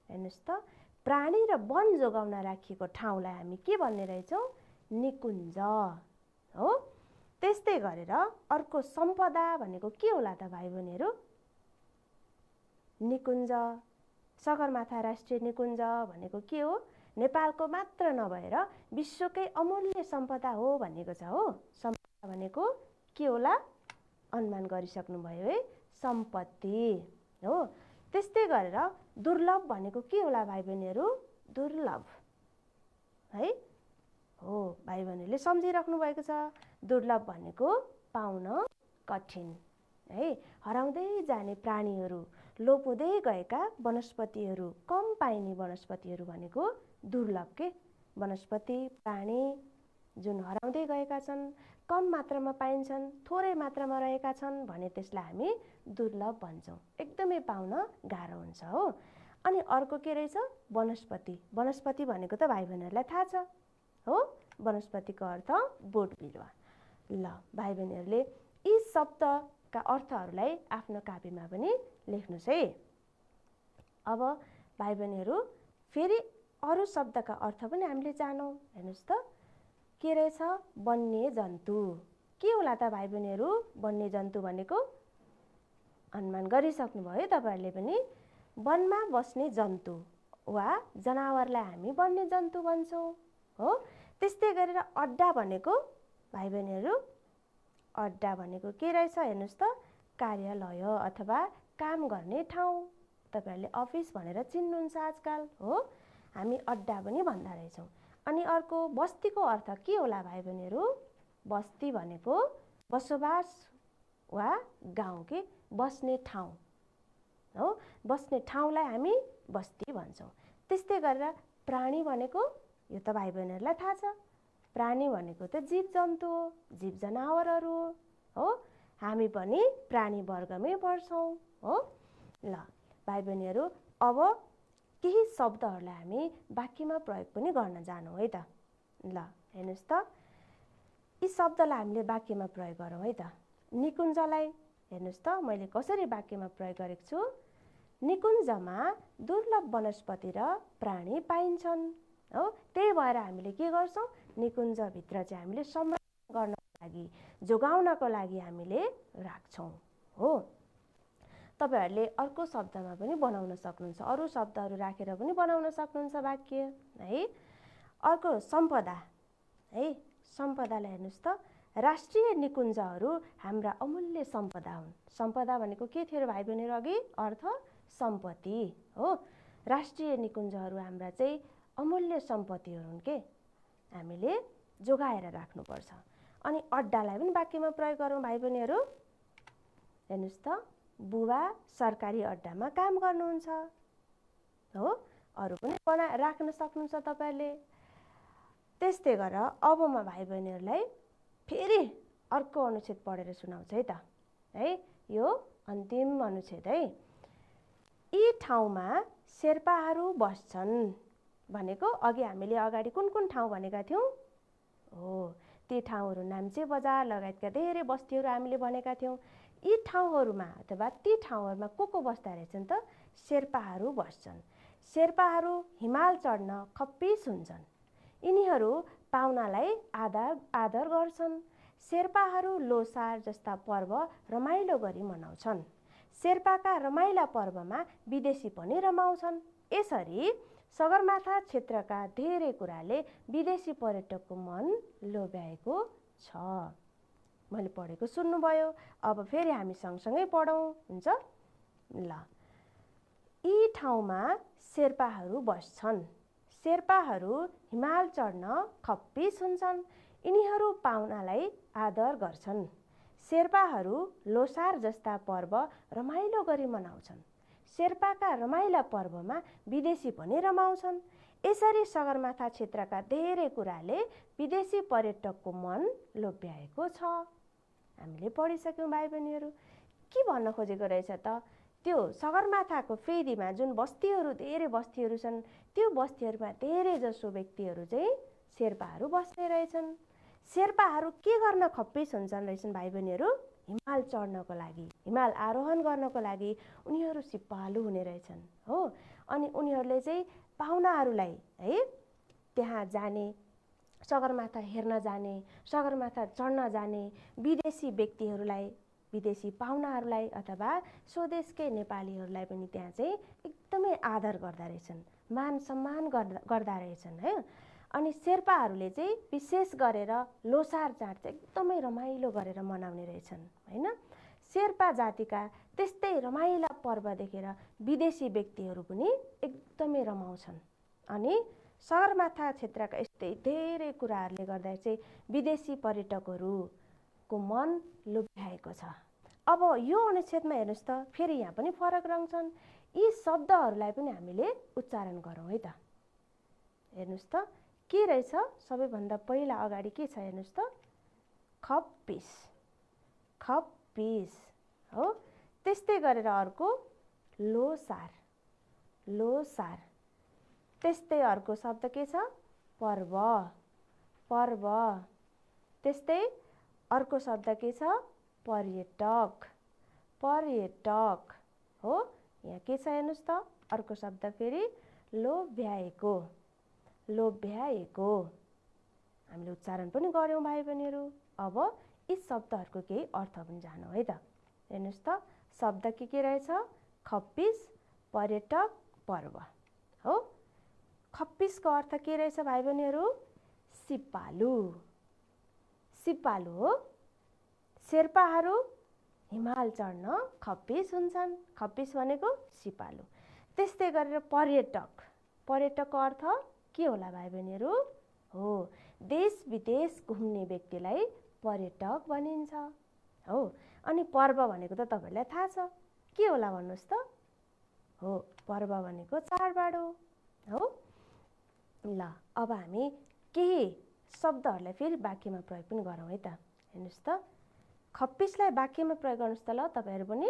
A: हेर्नुहोस् त, प्राणी र वन जोगाउन राखिएको ठाउँलाई हामी के भन्ने रहेछौँ? निकुञ्ज हो। त्यस्तै गरेर अर्को सम्पदा भनेको के होला त भाइ बहिनीहरू? निकुञ्ज, सगरमाथा राष्ट्रिय निकुञ्ज भनेको के हो? नेपालको मात्र नभएर विश्वकै अमूल्य सम्पदा हो भनेको छ हो। सम्पदा भनेको के होला? अनुमान गरिसक्नुभयो है, सम्पत्ति हो। त्यस्तै गरेर दुर्लभ भनेको के होला भाइ बहिनीहरू? दुर्लभ है हो। भाइ बहिनीले सम्झिराख्नु भएको छ, दुर्लभ भनेको पाउन कठिन है, हराउँदै जाने प्राणीहरू, लोप हुँदै गएका वनस्पतिहरू, कम पाइने वनस्पतिहरू भनेको दुर्लभ के वनस्पति प्राणी जुन हराउँदै गएका छन्, कम मात्रामा पाइन्छन्, थोरै मात्रामा रहेका छन् भने त्यसलाई हामी दुर्लभ भन्छौँ, एकदमै पाउन गाह्रो हुन्छ हो। अनि अर्को के रहेछ? वनस्पति। वनस्पति भनेको त भाइ बहिनीहरूलाई थाहा छ हो, वनस्पतिको अर्थ बोट बिरुवा। ल भाइ बहिनीहरूले यी शब्दका अर्थहरूलाई आफ्नो कापीमा पनि लेख्नुहोस् है। अब भाइ बहिनीहरू फेरि अरू शब्दका अर्थ पनि हामीले जानौँ। हेर्नुहोस् त, के रहेछ? वन्यजन्तु। के होला त भाइ बहिनीहरू? वन्यजन्तु भनेको अनुमान गरिसक्नुभयो तपाईँहरूले पनि, वनमा बस्ने जन्तु वा जनावरलाई हामी वन्यजन्तु भन्छौँ हो। त्यस्तै गरेर अड्डा भनेको भाइ बहिनीहरू, अड्डा भनेको के रहेछ? हेर्नुहोस् त, कार्यालय अथवा काम गर्ने ठाउँ। तपाईँहरूले अफिस भनेर चिन्नुहुन्छ आजकल हो, हामी अड्डा पनि भन्दा रहेछौँ। अनि अर्को बस्तीको अर्थ के होला भाइ बहिनीहरू? बस्ती भनेको बसोबास वा गाउँ के बस्ने ठाउँ हो, बस्ने ठाउँलाई हामी बस्ती भन्छौँ। त्यस्तै गरेर प्राणी भनेको, यो त भाइ बहिनीहरूलाई थाहा छ, प्राणी भनेको त जीव जन्तु हो, जीव जनावरहरू हो। हामी पनि प्राणी वर्गमै पर्छौँ हो। ल भाइ बहिनीहरू, अब केही शब्दहरूलाई हामी वाक्यमा प्रयोग पनि गर्न जानौँ है त। ल हेर्नुहोस् त, यी शब्दलाई हामीले वाक्यमा प्रयोग गरौँ है त। निकुञ्जलाई हेर्नुहोस् त, मैले कसरी वाक्यमा प्रयोग गरेको छु? निकुञ्जमा दुर्लभ वनस्पति र प्राणी पाइन्छन् हो। त्यही भएर हामीले के गर्छौँ, निकुञ्जभित्र चाहिँ हामीले संरक्षण गर्नको लागि, जोगाउनको लागि हामीले राख्छौँ हो। तपाईहरूले अर्को शब्दमा पनि बनाउन सक्नुहुन्छ, अरू शब्दहरू राखेर पनि बनाउन सक्नुहुन्छ वाक्य है। अर्को सम्पदा है, सम्पदालाई हेर्नुहोस् त, राष्ट्रिय निकुञ्जहरू हाम्रा अमूल्य सम्पदा हुन्। सम्पदा भनेको के थियो भाइ बहिनीहरू, अघि अर्थ सम्पत्ति हो। राष्ट्रिय निकुञ्जहरू हाम्रा चाहिँ अमूल्य सम्पत्तिहरू हुन् के, हामीले जोगाएर राख्नुपर्छ। अनि अड्डालाई पनि वाक्यमा प्रयोग गरौँ भाइ बहिनीहरू। हेर्नुहोस् त, बुबा सरकारी अड्डामा काम गर्नुहुन्छ हो। अरू पनि राख्न सक्नुहुन्छ तपाईँहरूले। त्यस्तै गरेर अब म भाइ बहिनीहरूलाई फेरि अर्को अनुच्छेद पढेर सुनाउँछु है त है। यो अन्तिम अनुच्छेद है। यी ठाउँमा शेर्पाहरू बस्छन् भनेको अघि हामीले अगाडि कुन कुन ठाउँ भनेका थियौँ हो, ती ठाउँहरू नाम्चे बजार लगायतका धेरै बस्तीहरू हामीले भनेका थियौँ। यी ठाउँहरूमा अथवा ती ठाउँहरूमा को बस्दा रहेछन् त, शेर्पाहरू बस्छन्। शेर्पाहरू हिमाल चढ्न खप्पिस हुन्छन्। यिनीहरू पाहुनालाई आदर गर्छन्। शेर्पाहरू लोसार जस्ता पर्व रमाइलो गरी मनाउँछन्। शेर्पाका रमाइला पर्वमा विदेशी पनि रमाउँछन्। यसरी सगरमाथा क्षेत्रका धेरै कुराले विदेशी पर्यटकको मन लोभ्याएको छ। मैले पढेको सुन्नुभयो, अब फेरि हामी सँगसँगै पढौँ, हुन्छ ल। यी ठाउँमा शेर्पाहरू बस्छन्। शेर्पाहरू हिमाल चढ्न खप्पिस हुन्छन्। यिनीहरू पाहुनालाई आदर गर्छन्। शेर्पाहरू लोसार जस्ता पर्व रमाइलो गरी मनाउँछन्। शेर्पाका रमाइला पर्वमा विदेशी पनि रमाउँछन्। यसरी सगरमाथा क्षेत्रका धेरै कुराले विदेशी पर्यटकको मन लोभ्याएको छ। हामीले पढिसक्यौँ भाइ बहिनीहरू। के भन्न खोजेको रहेछ त, त्यो सगरमाथाको फेदीमा जुन बस्तीहरू, धेरै बस्तीहरू छन्, त्यो बस्तीहरूमा धेरै जसो व्यक्तिहरू चाहिँ शेर्पाहरू बस्ने रहेछन्। शेर्पाहरू के गर्न खप्पिस हुन्छन् रहेछन् भाइ बहिनीहरू, हिमाल चढ्नको लागि, हिमाल आरोहण गर्नको लागि उनीहरू सिपालु हुने रहेछन् हो। अनि उनीहरूले चाहिँ पाहुनाहरूलाई है त्यहाँ जाने, सगरमाथा हेर्न जाने, सगरमाथा चढ्न जाने विदेशी व्यक्तिहरूलाई, विदेशी पाहुनाहरूलाई अथवा स्वदेशकै नेपालीहरूलाई पनि त्यहाँ चाहिँ एकदमै आदर गर्दा रहेछन्, मान सम्मान गर्दा रहेछन् है। अनि शेर्पाहरूले चाहिँ विशेष गरेर लोसार चाड चाहिँ एकदमै रमाइलो गरेर मनाउने रहेछन् हैन। शेर्पा जातिका त्यस्तै रमाइला पर्व देखेर विदेशी व्यक्तिहरू पनि एकदमै रमाउँछन्। अनि सगरमाथा क्षेत्रका यस्तै धेरै कुराहरूले गर्दा चाहिँ विदेशी पर्यटकहरूको मन लोभ्याएको छ। अब यो अनुच्छेदमा हेर्नुहोस् त, फेरि यहाँ पनि फरक रहन्छन्। यी शब्दहरूलाई पनि हामीले उच्चारण गरौँ है त। हेर्नुहोस् त के रहेछ, सबैभन्दा पहिला अगाडि के छ हेर्नुहोस् त, खप्पिस, खप्पिस हो। त्यस्तै गरेर अर्को लोसार, लोसार। त्यस्तै अर्को शब्द के छ, पर्व, पर्व। त्यस्तै अर्को शब्द के छ, पर्यटक, पर्यटक हो। यहाँ के छ हेर्नुहोस् त, अर्को शब्द फेरि लोभ्याएको, लोभ्याएको। हामीले उच्चारण पनि गऱ्यौँ भाइ बहिनीहरू। अब यी शब्दहरूको केही अर्थ पनि जानौँ है त। हेर्नुहोस् त, शब्द के रहेछ, खप्पिस, पर्यटक, पर्व हो। खप्पिसको अर्थ के रहेछ भाइ बहिनीहरू, सिपालु, सिपालु हो। शेर्पाहरू हिमाल चढ्न खप्पिस हुन्छन्, खप्पिस भनेको सिपालु। त्यस्तै गरेर पर्यटक, पर्यटकको अर्थ के होला भाइ बहिनीहरू हो, देश विदेश घुम्ने व्यक्तिलाई पर्यटक भनिन्छ हो। अनि पर्व भनेको त तपाईहरूलाई थाहा छ के होला भन्नुहोस् त, हो पर्व भनेको चाडबाड हो। ल अब हामी केही शब्दहरूलाई फेरि वाक्यमा प्रयोग पनि गरौँ है त। हेर्नुहोस् त, खप्पिसलाई वाक्यमा प्रयोग गर्नुहोस् त ल, तपाईँहरू पनि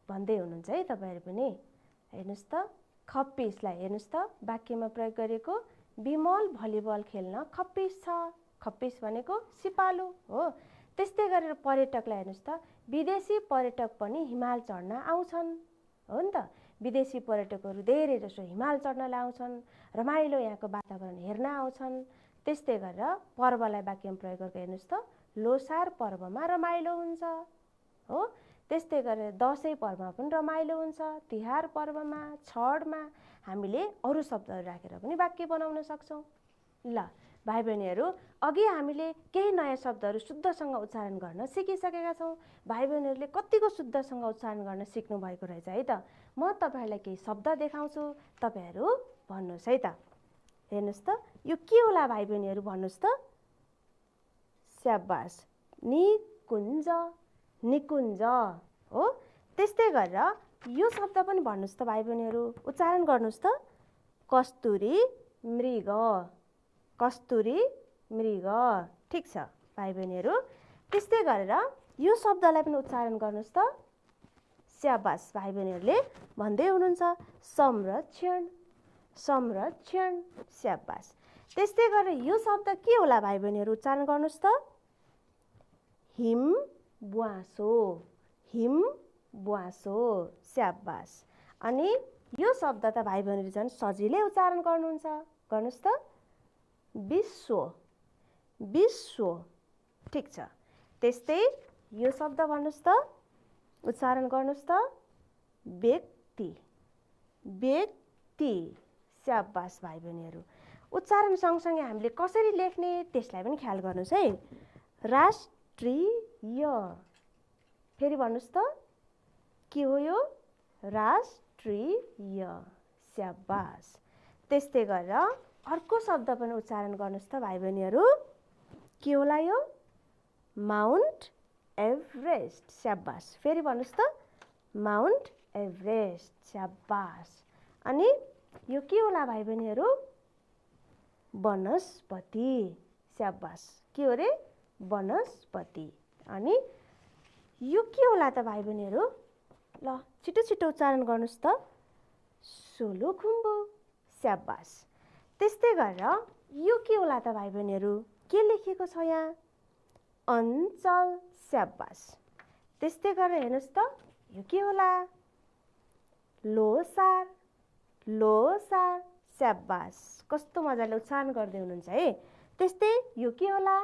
A: भन्दै हुनुहुन्छ है तपाईँहरू पनि। हेर्नुहोस् त, खप्पिसलाई हेर्नुहोस् त वाक्यमा प्रयोग गरेको, विमल भलिबल खेल्न खप्पिस छ। खप्पिस भनेको सिपालु हो। त्यस्तै गरेर पर्यटकलाई हेर्नुहोस् त, विदेशी पर्यटक पनि हिमाल चढ्न आउँछन्, हो नि त। विदेशी पर्यटकहरू धेरै जसो हिमाल चढ्नलाई आउँछन्, रमाइलो यहाँको वातावरण हेर्न आउँछन्। त्यस्तै गरेर पर्वलाई वाक्यमा प्रयोग गरेको हेर्नुहोस् त, लोसार पर्वमा रमाइलो हुन्छ, हो। त्यस्तै गरेर दसैँ पर्वमा पनि रमाइलो हुन्छ, तिहार पर्वमा, छठमा हामीले अरू शब्दहरू राखेर पनि वाक्य बनाउन सक्छौँ। ल भाइ बहिनीहरू, अघि हामीले केही नयाँ शब्दहरू शुद्धसँग उच्चारण गर्न सिकिसकेका छौँ। भाइ बहिनीहरूले कतिको शुद्धसँग उच्चारण गर्न सिक्नु भएको रहेछ है त। म तपाईँहरूलाई केही शब्द देखाउँछु, तपाईँहरू भन्नुहोस् है त। हेर्नुहोस् त, यो के होला भाइ बहिनीहरू, भन्नुहोस् त। स्याबास, निकुञ्ज, निकुञ्ज, हो। त्यस्तै गरेर यो शब्द पनि भन्नुहोस् त भाइ बहिनीहरू, उच्चारण गर्नुहोस् त। कस्तुरी मृग, कस्तुरी मृग, ठिक छ भाइ बहिनीहरू। त्यस्तै गरेर यो शब्दलाई पनि उच्चारण गर्नुहोस् त। स्याबास, भाइ बहिनीहरूले भन्दै हुनुहुन्छ, संरक्षण, संरक्षण, स्याबास। त्यस्तै गरेर यो शब्द के होला भाइ बहिनीहरू, उच्चारण गर्नुहोस् त। हिम ब्वाँसो, हिम ब्वाँसो, स्याबास। अनि यो शब्द त भाइ बहिनीहरू झन् सजिलै उच्चारण गर्नुहुन्छ, गर्नुहोस् त। विश्व, विश्व, ठिक छ। त्यस्तै यो शब्द भन्नुहोस् त, उच्चारण गर्नुहोस् त। व्यक्ति, व्यक्ति, स्याबास भाइ बहिनीहरू। उच्चारण सँगसँगै हामीले कसरी लेख्ने त्यसलाई पनि ख्याल गर्नुहोस् है। राष्ट्रिय, फेरि भन्नुहोस् त, के हो यो? राष्ट्रिय, स्याबास। त्यस्तै गरेर अर्को शब्द पनि उच्चारण गर्नुहोस् त भाइ बहिनीहरू, के होला यो? माउन्ट एभरेस्ट, स्याबास। फेरि भन्नुहोस् त, माउन्ट एभरेस्ट, स्याबास। अनि यो के होला भाइ बहिनीहरू? वनस्पति, स्याबास। के हो रे? वनस्पति। अनि यो के होला त भाइ बहिनीहरू? ल छिटो छिटो उच्चारण गर्नुहोस् त। सोलुखुम्बु, स्याबास। त्यस्तै गरेर यो के होला त भाइ बहिनीहरू? के लेखिएको छ यहाँ? अञ्चल, स्याबास। त्यस्तै गरेर हेर्नुहोस् त, यो के होला? लोसार, लोसार, स्याबास। कस्तो मजाले उच्चारण गर्दै हुनुहुन्छ है। त्यस्तै यो के होला?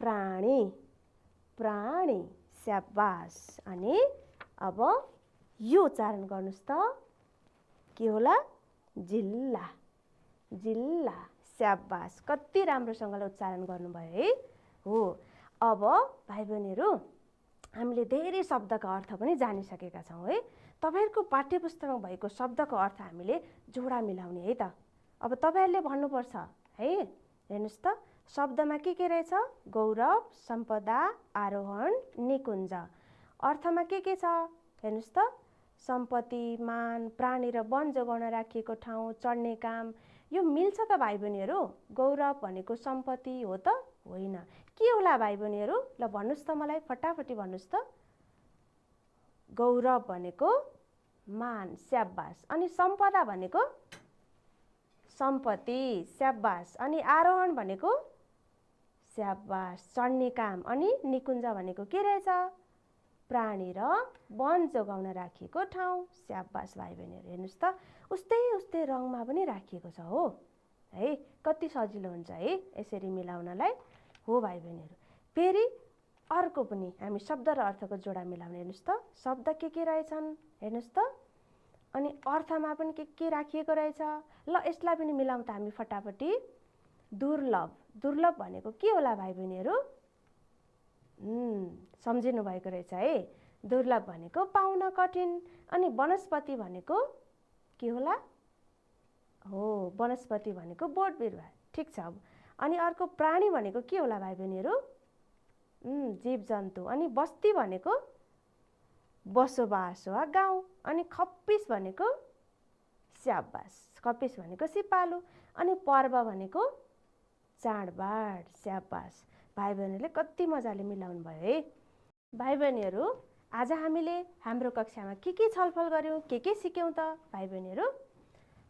A: प्राणी, प्राणी, स्याबास। अनि अब यो उच्चारण गर्नुहोस् त, के होला? जिल्ला, जिल्ला, स्याबास। कति राम्रोसँगले उच्चारण गर्नुभयो है, हो। अब भाइ बहिनीहरू, हामीले धेरै शब्दका अर्थ पनि जानिसकेका छौँ है। तपाईँहरूको पाठ्यपुस्तकमा भएको शब्दको अर्थ हामीले जोडा मिलाउने है त। अब तपाईँहरूले भन्नुपर्छ है। हेर्नुहोस् त, शब्दमा के रहेछ? गौरव, सम्पदा, आरोहण, निकुञ्ज। अर्थमा के छ हेर्नुहोस् त? सम्पत्ति, मान, प्राणी र वन जोगाउन राखिएको ठाउँ, चढ्ने काम। यो मिल्छ त भाइ बहिनीहरू? गौरव भनेको सम्पत्ति हो त? होइन। के होला भाइ बहिनीहरू? ल भन्नुहोस् त मलाई, फटाफटी भन्नुहोस् त। गौरव भनेको मान, स्याबास। अनि सम्पदा भनेको सम्पत्ति, स्याबास। अनि आरोहण भनेको स्याबास, चढ्ने काम। अनि निकुञ्ज भनेको के रहेछ? प्राणी र वन जोगाउन राखिएको ठाउँ, स्याबास भाइ बहिनीहरू। हेर्नुहोस् त, उस्तै उस्तै रङमा पनि राखिएको छ हो है। कति सजिलो हुन्छ है यसरी मिलाउनलाई, हो भाइ बहिनीहरू। फेरि अर्को पनि हामी शब्द र अर्थको जोडा मिलाउने। हेर्नुहोस् त, शब्द के रहेछन् हेर्नुहोस् त। अनि अर्थमा पनि के राखिएको रहेछ। ल यसलाई पनि मिलाउँ त हामी फटाफटी। दुर्लभ, दुर्लभ भनेको के होला भाइ बहिनीहरू? सम्झिनु भएको रहेछ है। दुर्लभ भनेको पाउन कठिन। अनि वनस्पति भनेको के होला? हो, वनस्पति भनेको बोट बिरुवा, ठिक छ। अनि अर्को प्राणी भनेको के होला भाइ बहिनीहरू? जीव जन्तु। अनि बस्ती भनेको बसोबास वा गाउँ। अनि खप्पिस भनेको स्याबास, खप्पिस भनेको सिपालु। अनि पर्व भनेको चाडबाड, स्याबास। भाइ बहिनीहरूले कति मजाले मिलाउनु भयो है। भाइ बहिनीहरू, आज हामीले हाम्रो कक्षामा के छलफल गर्यौँ, के सिक्यौँ त भाइ बहिनीहरू?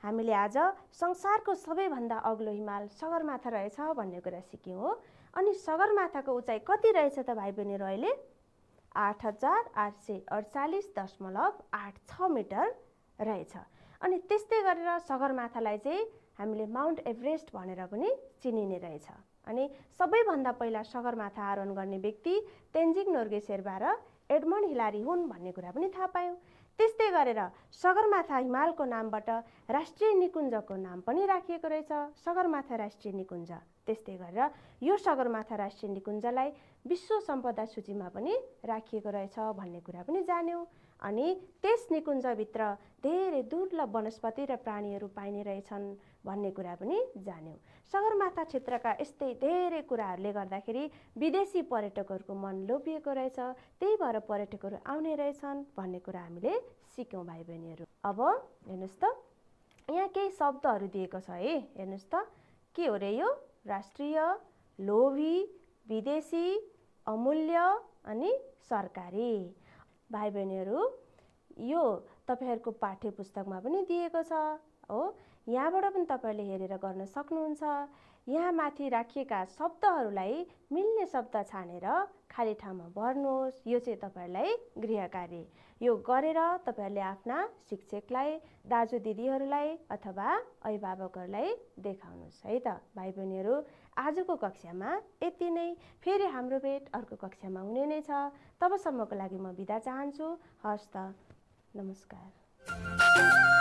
A: हामीले आज संसारको सबैभन्दा अग्लो हिमाल सगरमाथा रहेछ भन्ने कुरा सिक्यौँ हो। अनि सगरमाथाको उचाइ कति रहेछ त भाइ बहिनीहरू अहिले? 8848.86 मिटर रहेछ। अनि त्यस्तै गरेर सगरमाथालाई चाहिँ हामीले माउन्ट एभरेस्ट भनेर पनि चिनिने रहेछ। अनि सबैभन्दा पहिला सगरमाथा आरोहण गर्ने व्यक्ति तेन्जिङ नोर्गे शेर्पा र एडमन्ड हिलारी हुन् भन्ने कुरा पनि थाहा पायौँ। त्यस्तै गरेर सगरमाथा हिमालको नामबाट राष्ट्रिय निकुञ्जको नाम पनि राखिएको रहेछ, सगरमाथा राष्ट्रिय निकुञ्ज। त्यस्तै गरेर यो सगरमाथा राष्ट्रिय निकुञ्जलाई विश्व सम्पदा सूचीमा पनि राखिएको रहेछ भन्ने कुरा पनि जान्यौँ। अनि त्यस निकुञ्जभित्र धेरै दुर्लभ वनस्पति र प्राणीहरू पाइने रहेछन् भन्ने कुरा पनि जान्यौँ। सगरमाथा क्षेत्रका यस्तै धेरै कुराहरूले गर्दाखेरि विदेशी पर्यटकहरूको मन लोभिएको रहेछ, त्यही भएर पर्यटकहरू आउने रहेछन् भन्ने कुरा हामीले सिक्यौँ भाइ बहिनीहरू। अब हेर्नुहोस् त, यहाँ केही शब्दहरू दिएको छ है, हेर्नुहोस् त के हो रे यो? राष्ट्रिय, लोभी, विदेशी, अमूल्य अनि सरकारी। भाइ बहिनीहरू यो तपाईँहरूको पाठ्य पुस्तकमा पनि दिएको छ हो, यहाँबाट पनि तपाईँहरूले हेरेर गर्न सक्नुहुन्छ। यहाँ माथि राखिएका शब्दहरूलाई मिल्ने शब्द छानेर खाली ठाउँमा भर्नुहोस्। यो चाहिँ तपाईँहरूलाई गृह कार्य, यो गरेर तपाईँहरूले आफ्ना शिक्षकलाई, दाजु दिदीहरूलाई अथवा अभिभावकहरूलाई देखाउनुहोस् है त। भाइ बहिनीहरू आजको कक्षामा यति नै। फेरि हाम्रो भेट अर्को कक्षामा हुने नै छ। तबसम्मको लागि म बिदा चाहन्छु। हस् त, नमस्कार।